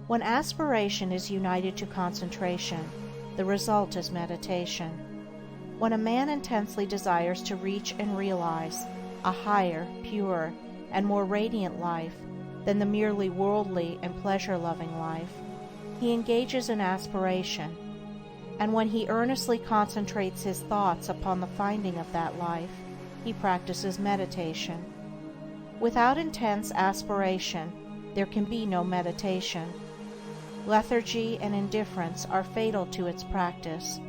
When aspiration is united to concentration, the result is meditation. When a man intensely desires to reach and realize a higher, purer, and more radiant life than the merely worldly and pleasure-loving life, he engages in aspiration, and when he earnestly concentrates his thoughts upon the finding of that life, he practices meditation. Without intense aspiration, there can be no meditation. Lethargy and indifference are fatal to its practice.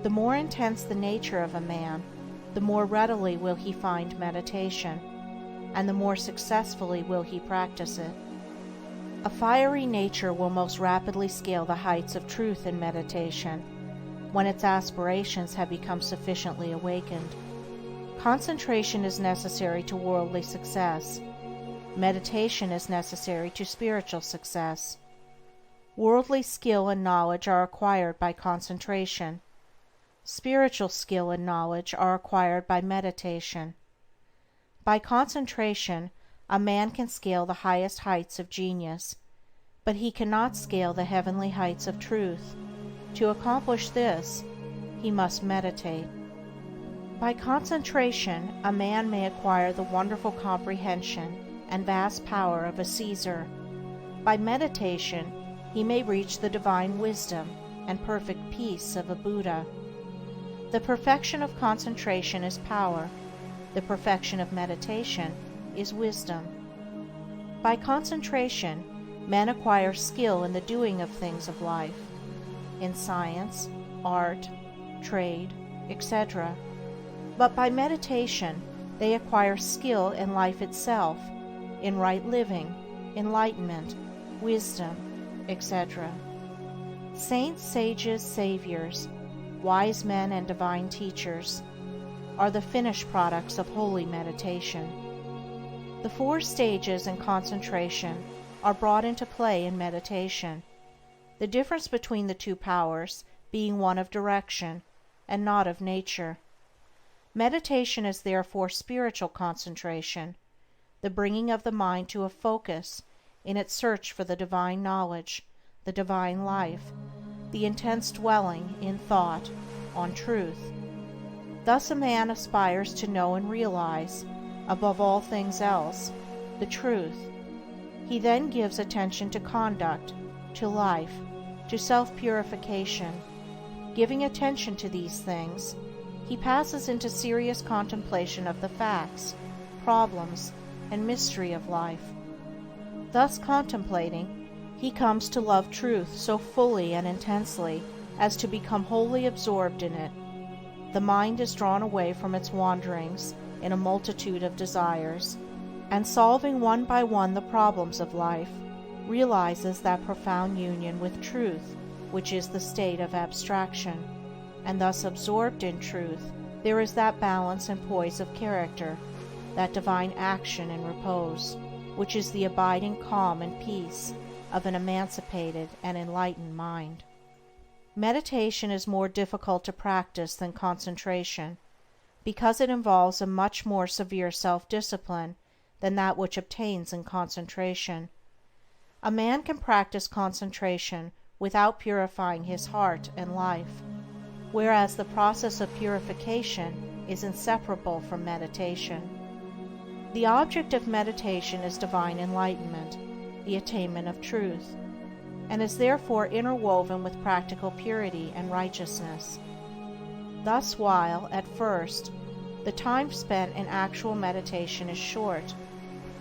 The more intense the nature of a man, the more readily will he find meditation, and the more successfully will he practice it. A fiery nature will most rapidly scale the heights of truth in meditation, when its aspirations have become sufficiently awakened. Concentration is necessary to worldly success. Meditation is necessary to spiritual success. Worldly skill and knowledge are acquired by concentration. Spiritual skill and knowledge are acquired by meditation. By concentration, a man can scale the highest heights of genius, but he cannot scale the heavenly heights of truth. To accomplish this, he must meditate. By concentration, a man may acquire the wonderful comprehension and vast power of a Caesar. By meditation, he may reach the divine wisdom and perfect peace of a Buddha. The perfection of concentration is power. The perfection of meditation is wisdom. By concentration, men acquire skill in the doing of things of life, in science, art, trade, etc. But by meditation, they acquire skill in life itself, in right living, enlightenment, wisdom, etc. Saints, sages, saviors, wise men and divine teachers are the finished products of holy meditation. The 4 stages in concentration are brought into play in meditation, the difference between the 2 powers being one of direction and not of nature. Meditation is therefore spiritual concentration, the bringing of the mind to a focus in its search for the divine knowledge, the divine life, the intense dwelling, in thought, on truth. Thus a man aspires to know and realize, above all things else, the truth. He then gives attention to conduct, to life, to self-purification. Giving attention to these things, he passes into serious contemplation of the facts, problems, and mystery of life. Thus contemplating, he comes to love truth so fully and intensely as to become wholly absorbed in it. The mind is drawn away from its wanderings in a multitude of desires, and solving one by one the problems of life, realizes that profound union with truth, which is the state of abstraction, and thus absorbed in truth, there is that balance and poise of character, that divine action and repose, which is the abiding calm and peace of an emancipated and enlightened mind. Meditation is more difficult to practice than concentration, because it involves a much more severe self-discipline than that which obtains in concentration. A man can practice concentration without purifying his heart and life, whereas the process of purification is inseparable from meditation. The object of meditation is divine enlightenment, the attainment of truth, and is therefore interwoven with practical purity and righteousness. Thus, while, at first, the time spent in actual meditation is short,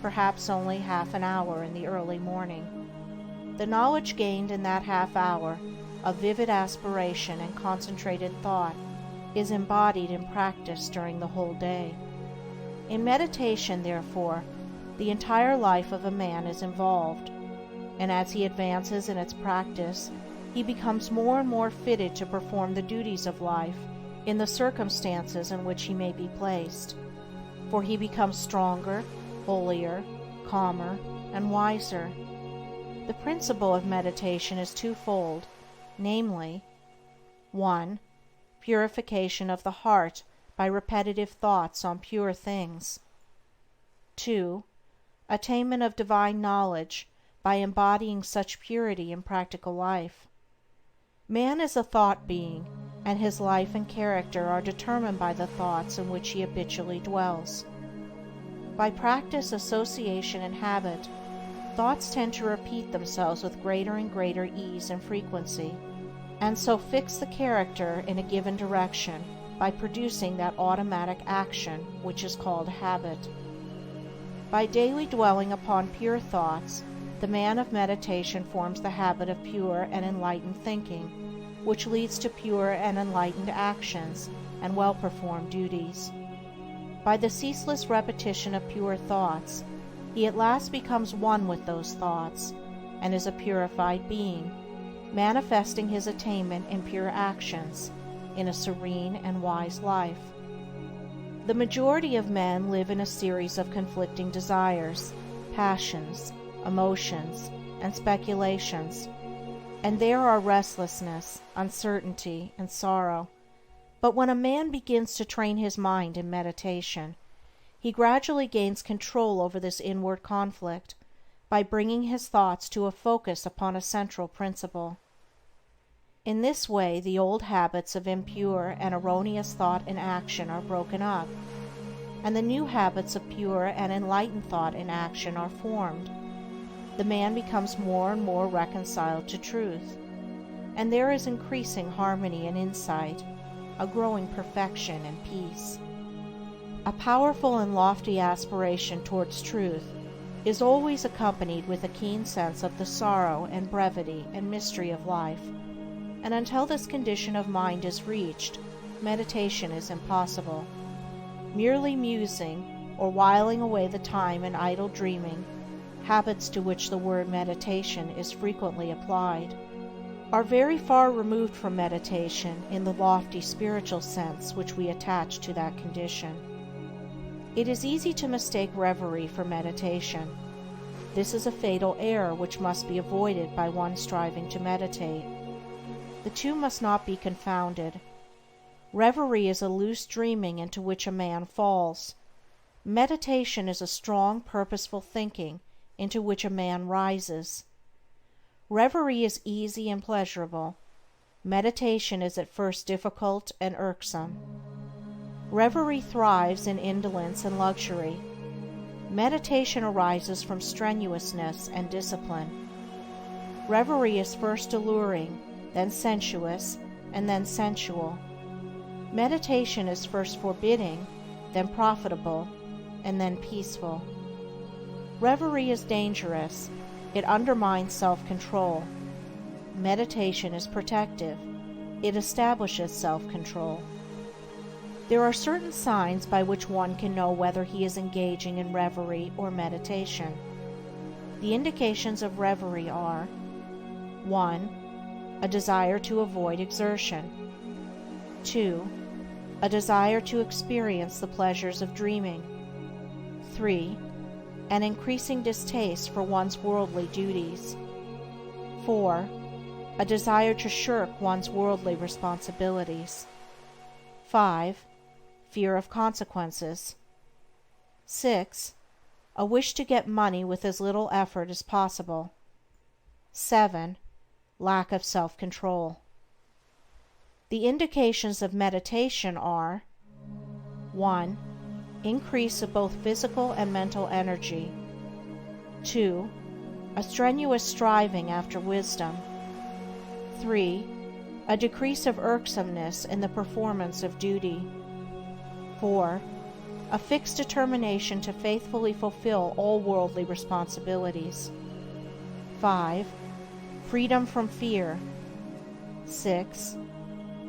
perhaps only half an hour in the early morning, the knowledge gained in that half hour of vivid aspiration and concentrated thought is embodied in practice during the whole day. In meditation, therefore, the entire life of a man is involved, and as he advances in its practice, he becomes more and more fitted to perform the duties of life in the circumstances in which he may be placed, for he becomes stronger, holier, calmer, and wiser. The principle of meditation is twofold, namely, 1. Purification of the heart by repetitive thoughts on pure things. 2. Attainment of divine knowledge by embodying such purity in practical life. Man is a thought being, and his life and character are determined by the thoughts in which he habitually dwells. By practice, association, and habit, thoughts tend to repeat themselves with greater and greater ease and frequency, and so fix the character in a given direction by producing that automatic action which is called habit. By daily dwelling upon pure thoughts, the man of meditation forms the habit of pure and enlightened thinking, which leads to pure and enlightened actions and well-performed duties. By the ceaseless repetition of pure thoughts, he at last becomes one with those thoughts, and is a purified being, manifesting his attainment in pure actions, in a serene and wise life. The majority of men live in a series of conflicting desires, passions, emotions, and speculations, and there are restlessness, uncertainty, and sorrow. But when a man begins to train his mind in meditation, he gradually gains control over this inward conflict by bringing his thoughts to a focus upon a central principle. In this way, the old habits of impure and erroneous thought and action are broken up, and the new habits of pure and enlightened thought and action are formed. The man becomes more and more reconciled to truth, and there is increasing harmony and insight, a growing perfection and peace. A powerful and lofty aspiration towards truth is always accompanied with a keen sense of the sorrow and brevity and mystery of life, and until this condition of mind is reached, meditation is impossible. Merely musing, or whiling away the time in idle dreaming, habits to which the word meditation is frequently applied, are very far removed from meditation in the lofty spiritual sense which we attach to that condition. It is easy to mistake reverie for meditation. This is a fatal error which must be avoided by one striving to meditate. The two must not be confounded. Reverie is a loose dreaming into which a man falls. Meditation is a strong, purposeful thinking into which a man rises. Reverie is easy and pleasurable. Meditation is at first difficult and irksome. Reverie thrives in indolence and luxury. Meditation arises from strenuousness and discipline. Reverie is first alluring, then sensuous, and then sensual. Meditation is first forbidding, then profitable, and then peaceful. Reverie is dangerous. It undermines self-control. Meditation is protective. It establishes self-control. There are certain signs by which one can know whether he is engaging in reverie or meditation. The indications of reverie are: 1. A desire to avoid exertion. 2. A desire to experience the pleasures of dreaming. 3. An increasing distaste for one's worldly duties. 4. A desire to shirk one's worldly responsibilities. 5. Fear of consequences. 6. A wish to get money with as little effort as possible. 7. Lack of self-control. The indications of meditation are: 1. Increase of both physical and mental energy. 2. A strenuous striving after wisdom. 3. A decrease of irksomeness in the performance of duty. 4. A fixed determination to faithfully fulfill all worldly responsibilities. 5. Freedom from fear. 6.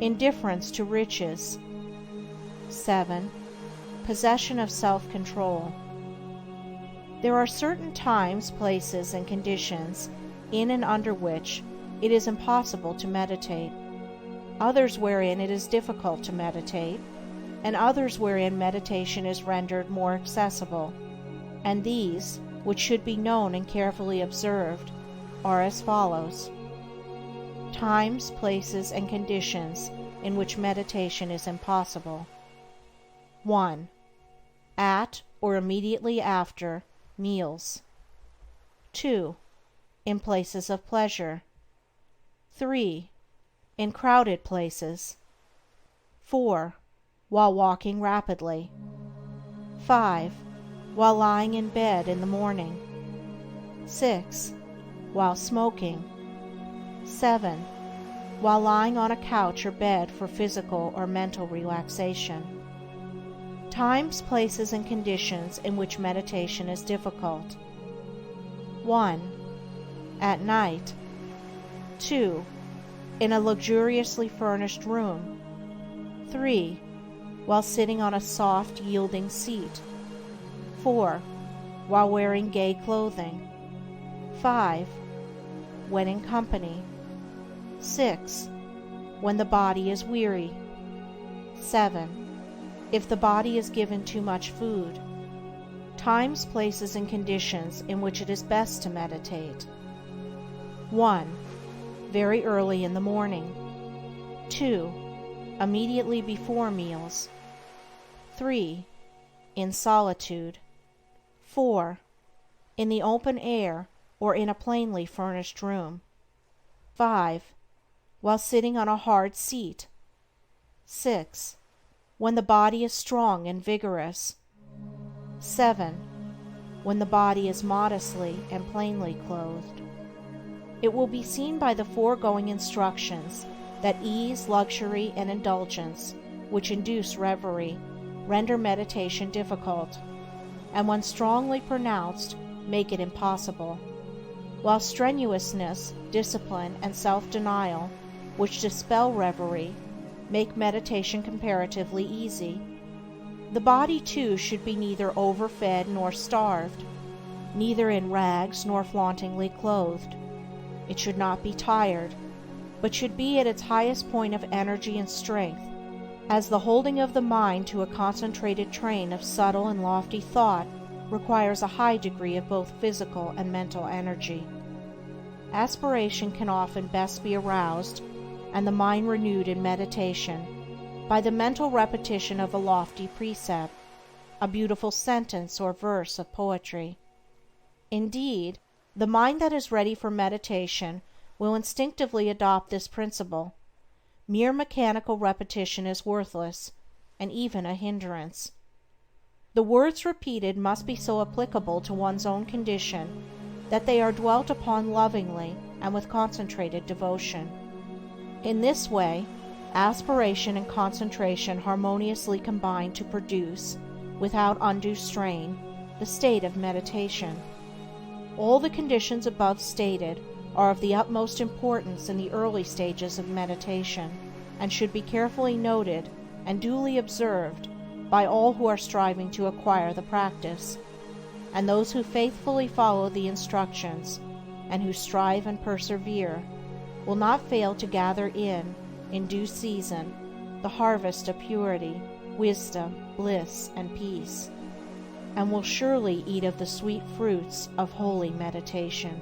Indifference to riches. 7. Possession of self-control. There are certain times, places, and conditions in and under which it is impossible to meditate, others wherein it is difficult to meditate, and others wherein meditation is rendered more accessible, and these, which should be known and carefully observed, are as follows: times, places, and conditions in which meditation is impossible. 1. At or immediately after meals. 2. in places of pleasure. 3. In crowded places. 4. While walking rapidly. 5. While lying in bed in the morning. 6. While smoking. 7. While lying on a couch or bed for physical or mental relaxation. Times, places, and conditions in which meditation is difficult. 1. At night. 2. In a luxuriously furnished room. 3. While sitting on a soft, yielding seat. 4. While wearing gay clothing. 5. When in company. 6. When the body is weary. 7. If the body is given too much food. Times, places, and conditions in which it is best to meditate. 1. Very early in the morning. 2. Immediately before meals. 3. In solitude. 4. In the open air or in a plainly furnished room. 5. While sitting on a hard seat. 6. When the body is strong and vigorous. 7. When the body is modestly and plainly clothed. It will be seen by the foregoing instructions that ease, luxury, and indulgence, which induce reverie, render meditation difficult, and when strongly pronounced, make it impossible, while strenuousness, discipline, and self-denial, which dispel reverie, make meditation comparatively easy. The body, too, should be neither overfed nor starved, neither in rags nor flauntingly clothed. It should not be tired, but should be at its highest point of energy and strength, as the holding of the mind to a concentrated train of subtle and lofty thought requires a high degree of both physical and mental energy. Aspiration can often best be aroused, and the mind renewed in meditation, by the mental repetition of a lofty precept, a beautiful sentence or verse of poetry. Indeed, the mind that is ready for meditation will instinctively adopt this principle. Mere mechanical repetition is worthless, and even a hindrance. The words repeated must be so applicable to one's own condition that they are dwelt upon lovingly and with concentrated devotion. In this way, aspiration and concentration harmoniously combine to produce, without undue strain, the state of meditation. All the conditions above stated are of the utmost importance in the early stages of meditation, and should be carefully noted and duly observed by all who are striving to acquire the practice, and those who faithfully follow the instructions, and who strive and persevere, will not fail to gather in due season, the harvest of purity, wisdom, bliss, and peace, and will surely eat of the sweet fruits of holy meditation.